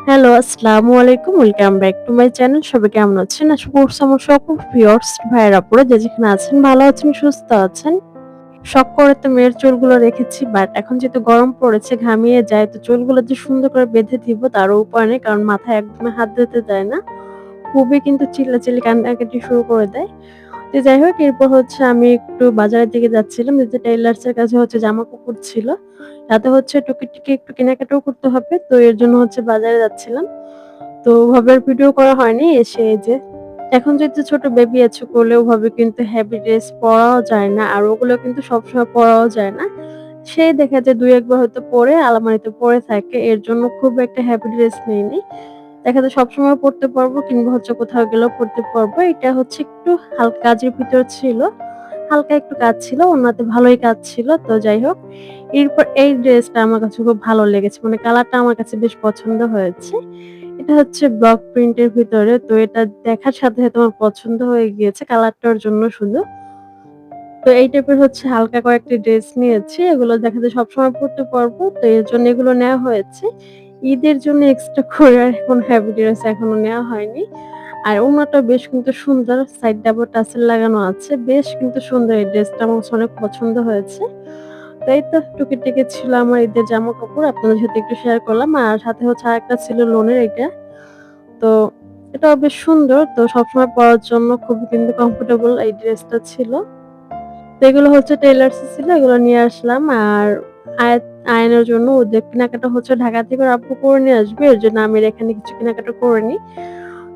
Hello, আসসালামু আলাইকুম। Welcome back to my channel. সবাই কেমন আছেন? আশা করছি আমার সকল ভিউয়ার্স ভাইয়েরা আপুরা যে যেখানে আছেন ভালো আছেন, সুস্থ আছেন। শখ করে তো মেয়ের চুলগুলো রেখেছি, বাট এখন যেহেতু গরম পড়েছে ঘামিয়ে যায়, তো চুলগুলো যে সুন্দর করে বেঁধে দিব তারও উপায় নেই, কারণ মাথায় একদমই হাত দিতে দেয় না। খুবই কিন্তু চিল্লাচিল্লি কান্নাকাটি শুরু করে দেয়। তো যাই হোক, এরপর হচ্ছে আমি একটু বাজারের দিকে যাচ্ছিলাম, যে টেইলার্স এর কাছে হচ্ছে জামা কাপড় ছিল, সাথে হচ্ছে টুকিটাকি একটু কেনাকাটাও করতে হবে, তো এর জন্য হচ্ছে বাজারে যাচ্ছিলাম। তো ওভাবে আর ভিডিও করা হয়নি। এসে এই যে এখন যেহেতু ছোট বেবি আছে কোলে, ওভাবে কিন্তু হেভি ড্রেস পরাও যায় না, আর ওগুলো কিন্তু সবসময় পরাও যায় না। সেই দেখা যায় ২-১ বার হয়তো পরে আলমারিতে পড়ে থাকে। এর জন্য খুব একটা হেভি ড্রেস নেইনি। দেখা যায় সবসময় পড়তে পারবো, কিংবা হচ্ছে কোথাও গেলেও পড়তে পারবো। এটা হচ্ছে একটু হালকা কাজের ভিতর ছিল। হালকা একটু কাজ ছিল, ওনাতে ভালোই কাজ ছিল। তো যাই হোক, এরপর এই ড্রেসটা আমার কাছে খুব ভালো লেগেছে। মানে কালারটা আমার কাছে বেশ পছন্দ হয়েছে। এটা হচ্ছে ব্লক প্রিন্টের ভিতরে। তো এটা দেখার সাথে, সাথে আমার পছন্দ হয়ে গিয়েছে কালারটার জন্য শুধু। তো এই টাইপের হচ্ছে হালকা কয়েকটি ড্রেস নিয়েছি। এগুলো দেখা যায় সবসময় পড়তে পারবো। তো এর জন্য এগুলো নেওয়া হয়েছে। ঈদের জন্য এক্সট্রা করে আর এখন হেভি ড্রেস এখনো নেওয়া হয়নি। আর ওড়নাটা বেশ কিন্তু সুন্দর। সাইড ডাবল টাসেল লাগানো আছে। বেশ কিন্তু সুন্দর, এই ড্রেসটা আমার কাছে অনেক পছন্দ হয়েছে। তো এই তো টুকিটাকি ছিল আমার ঈদের জামাকাপড়। আপনাদের সাথে একটু শেয়ার করলাম। আর সাথে হচ্ছে আরেকটা ছিল লোনের এটা। তো এটাও বেশ সুন্দর। তো সবসময় পরার জন্য খুবই কিন্তু কমফোর্টেবল এই ড্রেসটা ছিল। তো এগুলো হচ্ছে টেইলার্স এ ছিল, এগুলো নিয়ে আসলাম। আর আয়াত আয়ানের জন্য ওদের কেনাকাটা হচ্ছে ঢাকা থেকে ওর আব্বু করে নিয়ে আসবে। এর জন্য আমি এখানে কিছু কেনাকাটা করে নিই।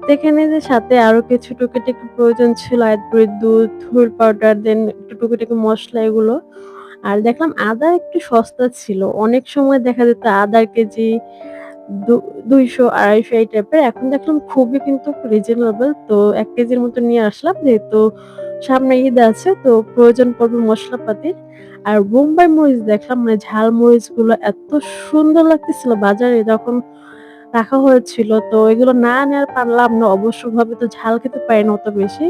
তো এখানে যে সাথে আরো কিছু টুকিটাকি প্রয়োজন ছিল, আয়াতপুরের দুধ, হুইল পাউডার, দেন একটু টুকিটাকি মসলা এগুলো। আর দেখলাম আদা একটু সস্তা ছিল। অনেক সময় দেখা যেত আদার কেজি ২০০-২৫০ এই টাইপের। এখন দেখলাম খুবই কিন্তু রিজনেবল। তো ১ কেজির মতো নিয়ে আসলাম, যেহেতু সামনে ঈদ আছে, তো প্রয়োজন পড়বে মসলাপাতির। আর বোম্বাই মরিচ দেখলাম, মানে ঝাল মরিচগুলো এত সুন্দর লাগতেছিল বাজারে যখন রাখা হয়েছিল। তো এগুলো না নেওয়ার পারলাম না। অবশ্যভাবে তো ঝাল খেতে পারি না অত বেশি।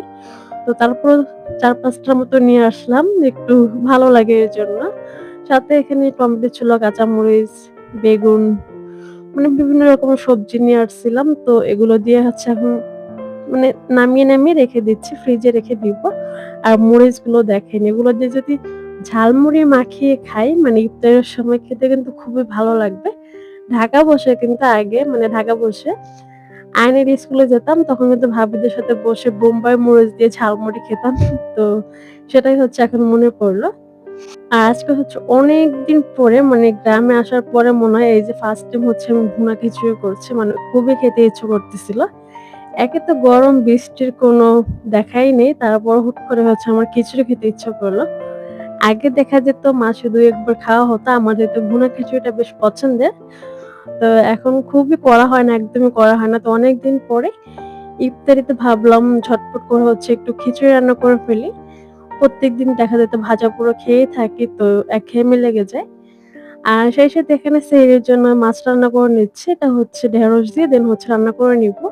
তো তারপর ৪-৫ টার মতো নিয়ে আসলাম, একটু ভালো লাগে এজন্য। সাথে এখানে টমেটো ছিল, কাঁচামরিচ, বেগুন, মানে বিভিন্ন রকমের সবজি নিয়ে আসছিলাম। তো এগুলো দিয়ে হচ্ছে এখন মানে নামিয়ে রেখে দিচ্ছি, ফ্রিজে রেখে দিব। আর মরিচগুলো দেখেন, এগুলো দিয়ে যদি ঝালমুড়ি মাখিয়ে খাই, মানে ইফতারের সময় খেতে কিন্তু খুবই ভালো লাগবে। ঢাকা বসে কিন্তু আগে, মানে ঢাকা বসে আয়নের স্কুলে যেতাম, তখন কিন্তু ভাবিদের সাথে বসে বোম্বাই মরিচ দিয়ে ঝালমুড়ি খেতাম। তো সেটাই হচ্ছে এখন মনে পড়ল। আর আজকে হচ্ছে অনেকদিন পরে, মানে গ্রামে আসার পরে মনে হয় এই যে ফার্স্ট টাইম হচ্ছে আমি ভুনা খিচুড়ি করছি। মানে খুবই খেতে ইচ্ছে করতেছিল। একে তো গরম, বৃষ্টির কোনো দেখাই নেই। তারপর হুট করে হচ্ছে আমার খিচুড়ি খেতে ইচ্ছা করলো। আগে দেখা যেত মাসে ২-১ বার খাওয়া হতো। আমার যেহেতু ভুনা খিচুড়িটা বেশ পছন্দের। তো এখন খুবই করা হয় না, একদমই করা হয় না। তো অনেকদিন পরে ইফতারিতে ভাবলাম ঝটপট করে হচ্ছে একটু খিচুড়ি রান্না করে ফেলি। প্রত্যেকদিন দেখা যেত ভাজা-পোড়া খেয়েই থাকি, তো একঘেয়েমি লেগে যায়। আর সেই সাথে এখানে সেহরির জন্য মাছ রান্না করে নিচ্ছি। এটা হচ্ছে ঢেঁড়স দিয়ে দেন হচ্ছে রান্না করে নিবো।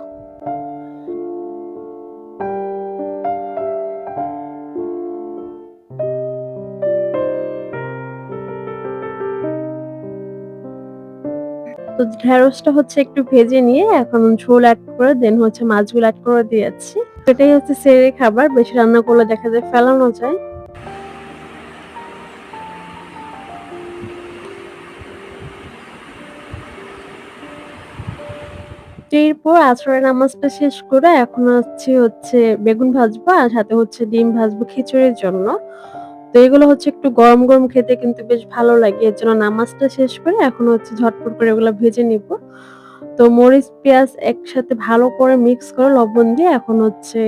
তো ঢেঁড়সটা হচ্ছে একটু ভেজে নিয়ে এখন ঝোল এড করে দেন হচ্ছে মাছগুলো এড করে দিয়েছি। এটাই হচ্ছে সেহরির খাবার। বেশি রান্না করলে দেখা যায় ফেলানো যায়। তো এরপর আসরের নামাজটা শেষ করে এখন হচ্ছে বেগুন ভাজবো, আর সাথে হচ্ছে ডিম ভাজবো খিচুড়ির জন্য। তো এগুলো হচ্ছে একটু গরম, গরম খেতে কিন্তু বেশ ভালো লাগে। এর জন্য নামাজটা শেষ করে এখন হচ্ছে ঝটপট করে এগুলো ভেজে নিবো। তো মরিচ, পেঁয়াজ একসাথে ভালো করে মিক্স করে লবণ দিয়ে এখন হচ্ছে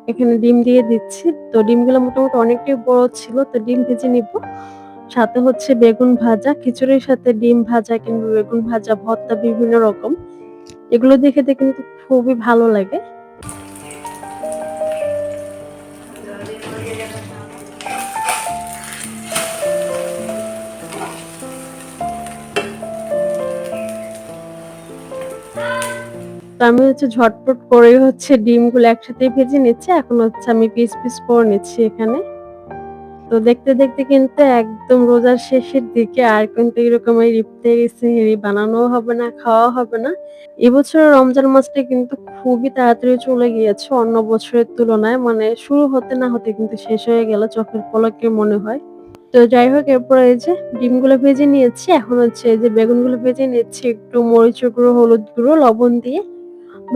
এখানে ডিম দিয়ে দিচ্ছি। তো ডিমগুলো মোটামুটি অনেকটাই বড় ছিল। তো ডিম ভেজে নিবো। সাথে হচ্ছে বেগুন ভাজা, খিচুড়ির সাথে ডিম ভাজা কিংবা বেগুন ভাজা, ভর্তা বিভিন্ন রকম। এগুলো দিয়ে খেতে কিন্তু খুবই ভালো লাগে। তো আমি ঝটপট করে ডিমগুলো একসাথে ভেজে নিচ্ছি। এখন আমি পিস, পিস করে নিচ্ছি এখানে। তো দেখতে, দেখতে কিন্তু একদম রোজার শেষের দিকে আর কিন্তু এরকম এই ইফতারি, সেহরি বানানোও হবে না, খাওয়া হবে না। এবছরের রমজান মাসটা কিন্তু খুবই তাড়াতাড়ি চলে গিয়েছে অন্য বছরের তুলনায়। মানে শুরু হতে না হতে কিন্তু শেষ হয়ে গেল চোখের পলকে মনে হয়। তো যাই হোক এরপর এই যে ডিমগুলো ভেজে নিয়েছি। এখন এই যে বেগুনগুলো ভেজে নিচ্ছি একটু মরিচের গুঁড়ো, হলুদ গুঁড়ো, লবণ দিয়ে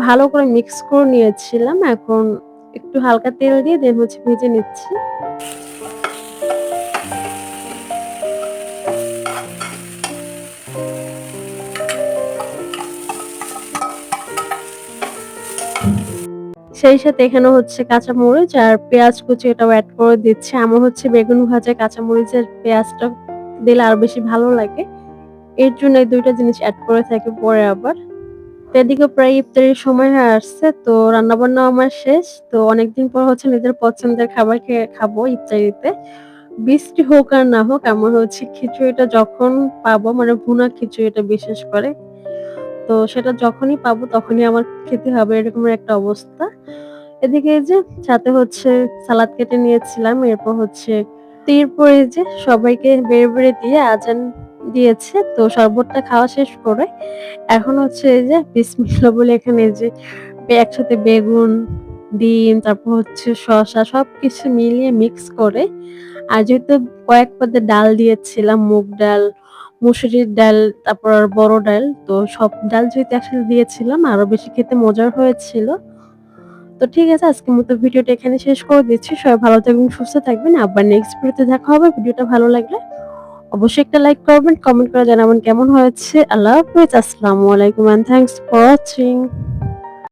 ভালো করে মিক্স করে নিয়েছিলাম। এখন একটু হালকা তেল দিয়ে দেন ভেজে নিচ্ছি। সেই সাথে এখানে কাঁচামরিচ আর পেঁয়াজ কুচি এটাও এড করে দিচ্ছি। আমার বেগুন ভাজায় কাঁচামরিচের পেঁয়াজটা দিলে আরো বেশি ভালো লাগে। এর জন্য এই ২ টা জিনিস এড করে থাকি পরে আবার। তো এদিকে প্রায় ইফতারির সময় হয়ে আসছে। তো রান্নাবান্নাও আমার শেষ। তো অনেকদিন পর নিজের পছন্দের খাবার খাবো ইফতারিতে। বৃষ্টি হোক আর না হোক আমার খিচুড়িটা যখন পাবো মানে ভুনা খিচুড়িটা বিশেষ করে। তো সেটা যখনই পাবো তখনই আমার খেতে হবে এরকমের একটা অবস্থা। এদিকে এই যে সাথে সালাদ কেটে নিয়েছিলাম। এরপর এই যে সবাইকে বেড়ে, বেড়ে দিয়ে আজান দিয়েছে। তো শরবতটা খাওয়া শেষ করে এখন এই যে বিসমিল্লাহ বলে এখানে এই যে একসাথে বেগুন, ডিম তারপর শসা সবকিছু মিলিয়ে মিক্স করে আর যেহেতু কয়েক পদের ডাল দিয়েছিলাম মুগ ডাল, মসুরির ডাল, তারপর বড় ডাল। তো সব ডাল যেহেতু একসাথে দিয়েছিলাম আরো বেশি খেতে মজার হয়েছিল। তো ঠিক আছে আজকের মতো ভিডিওটা এখানে শেষ করে দিচ্ছি। সবাই ভালো থাকবেন, সুস্থ থাকবেন। আবার নেক্সট ভিডিওতে দেখা হবে। ভিডিওটা ভালো লাগলে অবশ্যই একটা লাইক করবেন, কমেন্ট করে জানাবেন কেমন হয়েছে। আল্লাহ হাফেজ। আসসালামু আলাইকুম এন্ড থ্যাংকস ফর ওয়াচিং।